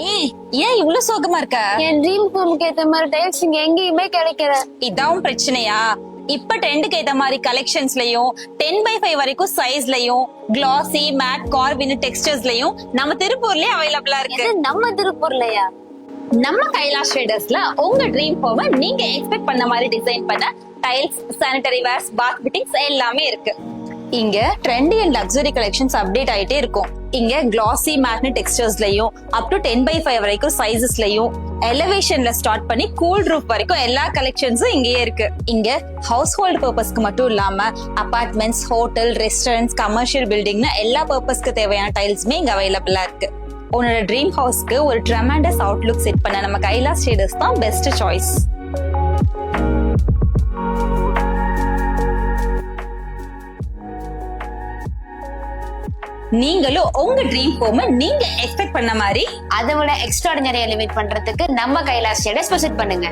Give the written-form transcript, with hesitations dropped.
ஏய், ஏன் இவ்வளவு சோகமா இருக்க? என் ட்ரீம் ஹோமுக்கு ஏத்த மாதிரி டைல்ஸ் இங்க எங்கேயுமே கிடைக்கல. இதான் பிரச்சனையா? இப்ப ட்ரெண்டுக்கு ஏத்த மாதிரி கலெக்ஷன்ஸ்லயும் 10x5 வரைக்கும் சைஸ்லயும் கிளாசி மேட் கார்வின் டெக்ஸ்டர்ஸ்லயும் நம்ம திருப்பூர்லயே அவைலபிளா இருக்கு. இது நம்ம திருப்பூர்லயா? நம்ம கைலாஷ் ட்ரேடர்ஸ்ல உங்க ட்ரீம் ஹோம நீங்க எக்ஸ்பெக்ட் பண்ண மாதிரி டிசைன் பண்ண டைல்ஸ், சானிட்டரி வேர்ஸ், பாத் ஃபிட்டிங்ஸ் எல்லாமே இருக்கு. இங்க trendy and luxury collections update ஆயிட்டே இருக்கும். இங்க கிளாசி மேட்னு டெக்ஸ்டர்ஸ்லயும் அப் டு 10x5 வரைக்கும் சைசஸ்லயும் எலிவேஷன்ல ஸ்டார்ட் பண்ணி கூல் ரூஃப் வரைக்கும் எல்லா கலெக்ஷன்ஸும் இங்கேயே இருக்கு. இங்க ஹவுஸ் ஹோல்ட் பர்பஸ்க்கு மட்டும் இல்லாம அபார்ட்மெண்ட்ஸ், ஹோட்டல், ரெஸ்டாரண்ட்ஸ், கமர்ஷியல் பில்டிங்னு எல்லா பர்பஸ்க்கு தேவையான டைல்ஸுமே இங்க அவைலபிளா இருக்கு. உன்னோட ட்ரீம் ஹவுஸ்க்கு ஒரு ட்ரெமெண்டஸ் அவுட்லுக் செட் பண்ண நம்ம கைலாஷ் ட்ரேடர்ஸ் தான் பெஸ்ட் சாய்ஸ். நீங்களும் உங்க ட்ரீம் ஹோம் நீங்க எக்ஸ்பெக்ட் பண்ண மாதிரி அதை விட எக்ஸ்ட்ராடினரி எலிவேட் பண்றதுக்கு நம்ம கைலாஷ் ட்ரேடர்ஸ் விசிட் பண்ணுங்க.